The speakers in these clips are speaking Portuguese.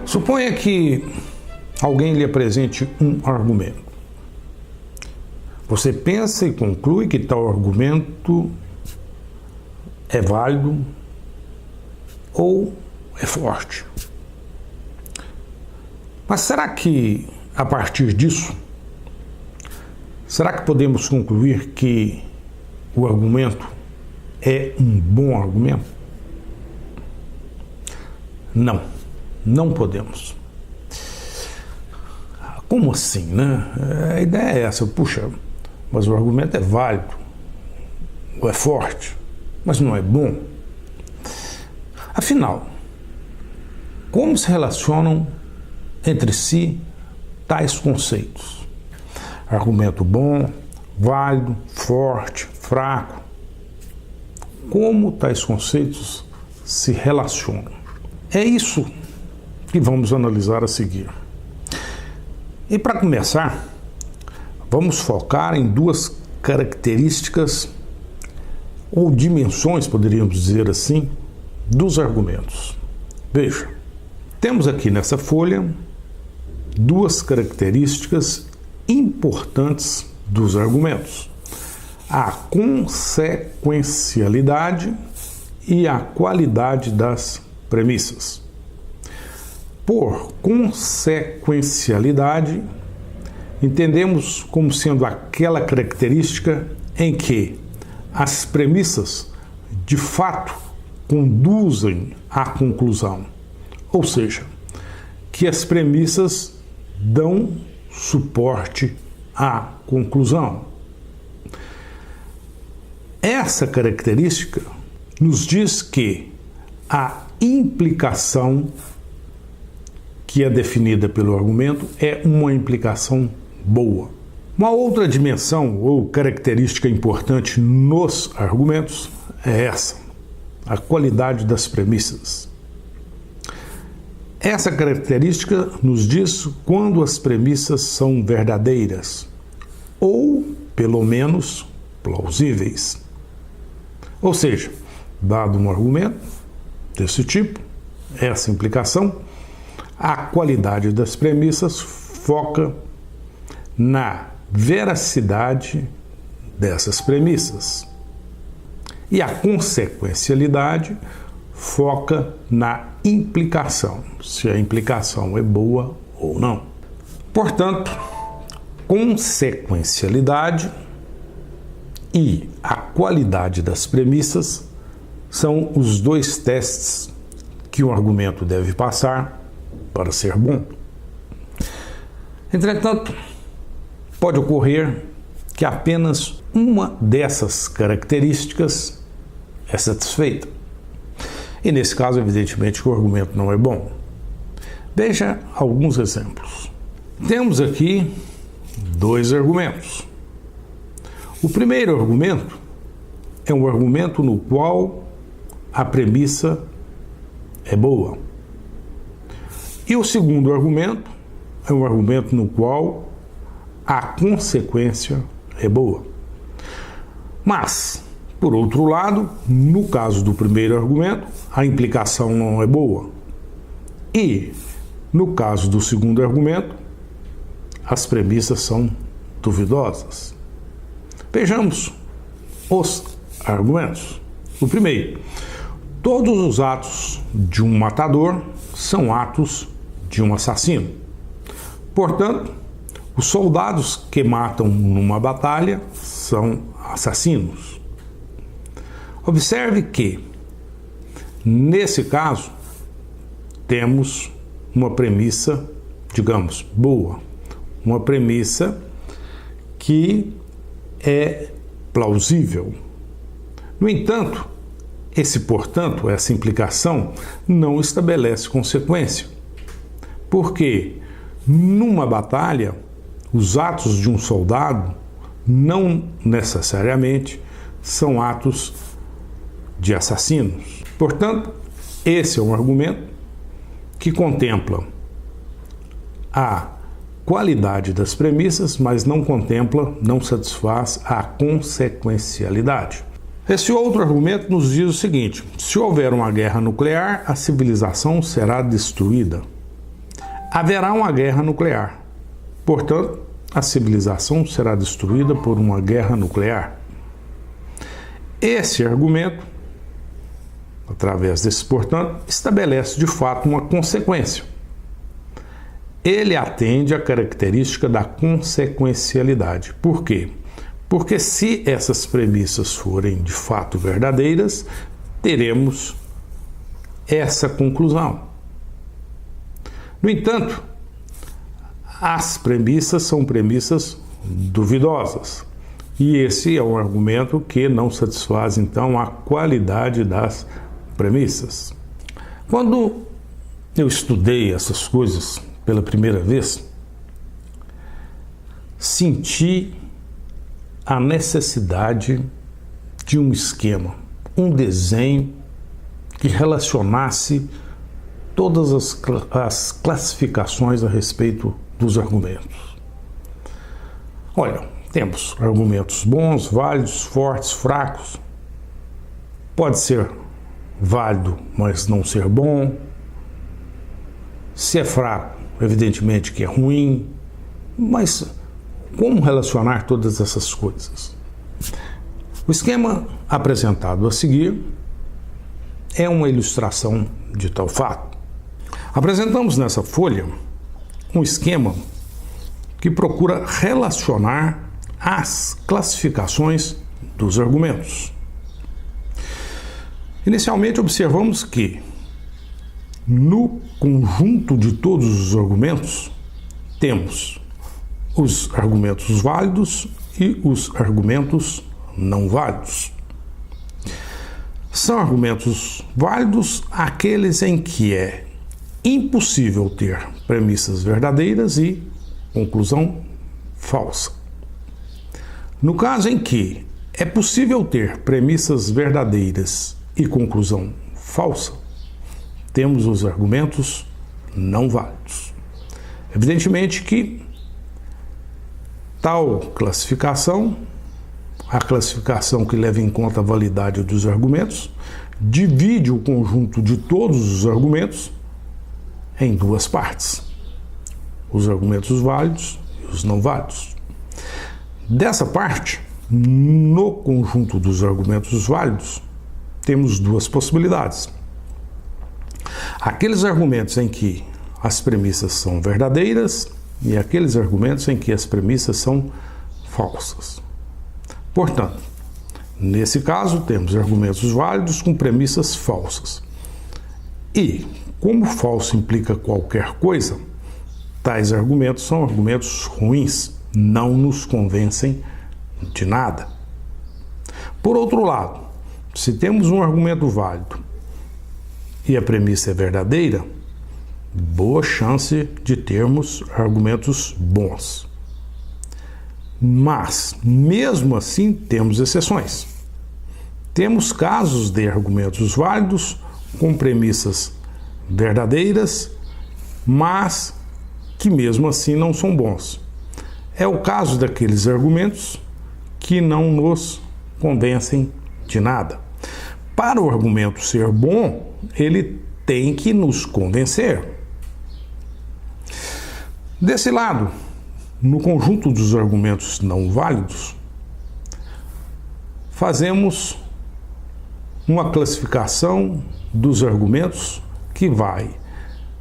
Suponha que alguém lhe apresente um argumento. Você pensa e conclui que tal argumento é válido ou é forte. Mas será que, a partir disso, será que podemos concluir que o argumento é um bom argumento? Não, não podemos. Como assim, né? A ideia é essa, puxa, mas o argumento é válido, ou é forte, mas não é bom. Afinal, como se relacionam entre si tais conceitos? Argumento bom, válido, forte, fraco. Como tais conceitos se relacionam? É isso que vamos analisar a seguir. E para começar, vamos focar em duas características ou dimensões, poderíamos dizer assim, dos argumentos. Veja, temos aqui nessa folha duas características importantes dos argumentos: a consequencialidade e a qualidade das premissas. Por consequencialidade, entendemos como sendo aquela característica em que as premissas de fato conduzem à conclusão, ou seja, que as premissas dão suporte à conclusão. Essa característica nos diz que a implicação que é definida pelo argumento é uma implicação boa. Uma outra dimensão ou característica importante nos argumentos é essa: a qualidade das premissas. Essa característica nos diz quando as premissas são verdadeiras ou, pelo menos, plausíveis. Ou seja, dado um argumento desse tipo, essa implicação, a qualidade das premissas foca na veracidade dessas premissas. E a consequencialidade foca na implicação, se a implicação é boa ou não. Portanto, consequencialidade e a qualidade das premissas são os dois testes que um argumento deve passar para ser bom. Entretanto, pode ocorrer que apenas uma dessas características é satisfeita. E nesse caso, evidentemente, que o argumento não é bom. Veja alguns exemplos. Temos aqui dois argumentos. O primeiro argumento é um argumento no qual a premissa é boa. E o segundo argumento é um argumento no qual a consequência é boa. Mas, por outro lado, no caso do primeiro argumento, a implicação não é boa. E, no caso do segundo argumento, as premissas são duvidosas. Vejamos os argumentos. O primeiro: todos os atos de um matador são atos de um assassino. Portanto, os soldados que matam numa batalha são assassinos. Observe que, nesse caso, temos uma premissa, digamos, boa, uma premissa que é plausível. No entanto, essa implicação não estabelece consequência, porque numa batalha, os atos de um soldado não necessariamente são atos de assassinos. Portanto, esse é um argumento que contempla a qualidade das premissas, mas não satisfaz a consequencialidade. Esse outro argumento nos diz o seguinte: se houver uma guerra nuclear, a civilização será destruída. haverá uma guerra nuclear. Portanto, a civilização será destruída por uma guerra nuclear. Esse argumento, através desse portanto, estabelece de fato uma consequência. Ele atende à característica da consequencialidade. Por quê? Porque se essas premissas forem de fato verdadeiras, teremos essa conclusão. No entanto, as premissas são premissas duvidosas. E esse é um argumento que não satisfaz, então, a qualidade das premissas. Quando eu estudei essas coisas pela primeira vez, senti a necessidade de um esquema, um desenho que relacionasse todas as classificações a respeito dos argumentos. Olha, temos argumentos bons, válidos, fortes, fracos. Pode ser válido, mas não ser bom. Se é fraco, evidentemente que é ruim. Mas como relacionar todas essas coisas? O esquema apresentado a seguir é uma ilustração de tal fato. Apresentamos nessa folha um esquema que procura relacionar as classificações dos argumentos. Inicialmente, observamos que no conjunto de todos os argumentos temos os argumentos válidos e os argumentos não válidos. São argumentos válidos aqueles em que é impossível ter premissas verdadeiras e conclusão falsa. No caso em que é possível ter premissas verdadeiras e conclusão falsa, temos os argumentos não válidos. Evidentemente que tal classificação, a classificação que leva em conta a validade dos argumentos, divide o conjunto de todos os argumentos em duas partes: os argumentos válidos e os não válidos. Dessa parte, no conjunto dos argumentos válidos, temos duas possibilidades. Aqueles argumentos em que as premissas são verdadeiras e aqueles argumentos em que as premissas são falsas. Portanto, nesse caso, temos argumentos válidos com premissas falsas. E, como falso implica qualquer coisa, tais argumentos são argumentos ruins, não nos convencem de nada. Por outro lado, se temos um argumento válido e a premissa é verdadeira, boa chance de termos argumentos bons. Mas, mesmo assim, temos exceções. Temos casos de argumentos válidos com premissas verdadeiras, mas que mesmo assim não são bons. É o caso daqueles argumentos que não nos convencem de nada. Para o argumento ser bom, ele tem que nos convencer. Desse lado, no conjunto dos argumentos não válidos, fazemos uma classificação dos argumentos que vai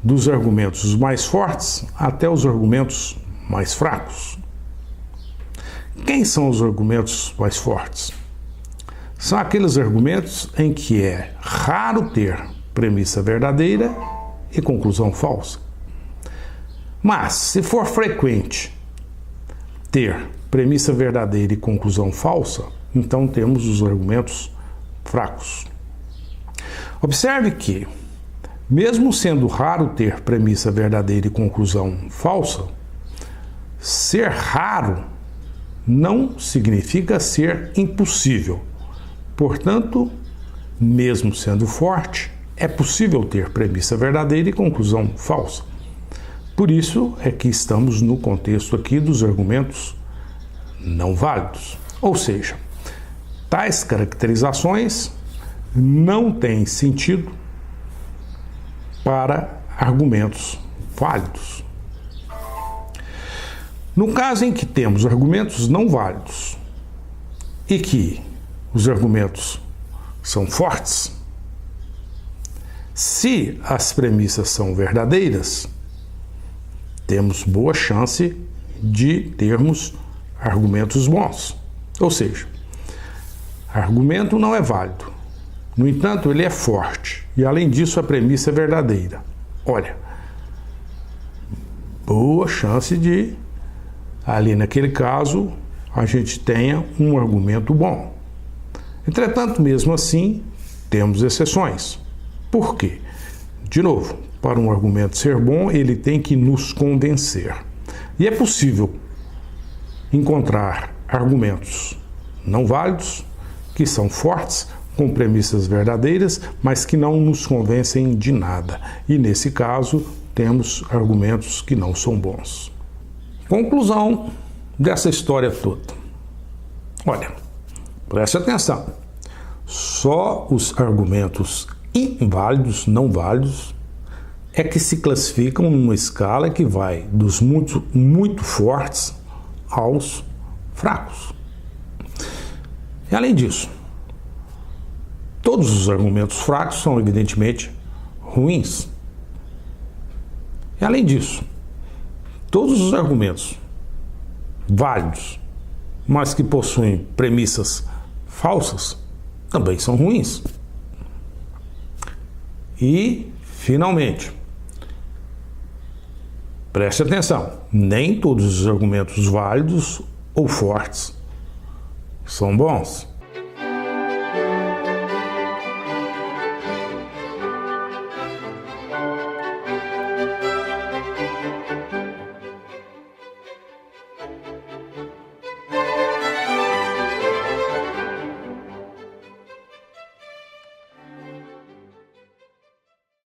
dos argumentos mais fortes até os argumentos mais fracos. Quem são os argumentos mais fortes? São aqueles argumentos em que é raro ter premissa verdadeira e conclusão falsa. Mas, se for frequente ter premissa verdadeira e conclusão falsa, então temos os argumentos fracos. Observe que, mesmo sendo raro ter premissa verdadeira e conclusão falsa, ser raro não significa ser impossível. Portanto, mesmo sendo forte, é possível ter premissa verdadeira e conclusão falsa. Por isso é que estamos no contexto aqui dos argumentos não válidos. Ou seja, tais caracterizações não têm sentido para argumentos válidos. No caso em que temos argumentos não válidos e que os argumentos são fortes, se as premissas são verdadeiras, temos boa chance de termos argumentos bons. Ou seja, argumento não é válido, no entanto, ele é forte e, além disso, a premissa é verdadeira. Olha, boa chance de, ali naquele caso, a gente tenha um argumento bom. Entretanto, mesmo assim, temos exceções. Por quê? De novo, para um argumento ser bom, ele tem que nos convencer. E é possível encontrar argumentos não válidos, que são fortes, com premissas verdadeiras, mas que não nos convencem de nada. E nesse caso, temos argumentos que não são bons. Conclusão dessa história toda. Olha, preste atenção. Só os argumentos inválidos, não válidos, é que se classificam numa escala que vai dos muito fortes aos fracos. E além disso, todos os argumentos fracos são evidentemente ruins. E além disso, todos os argumentos válidos, mas que possuem premissas falsas, também são ruins. E, finalmente, preste atenção, nem todos os argumentos válidos ou fortes são bons.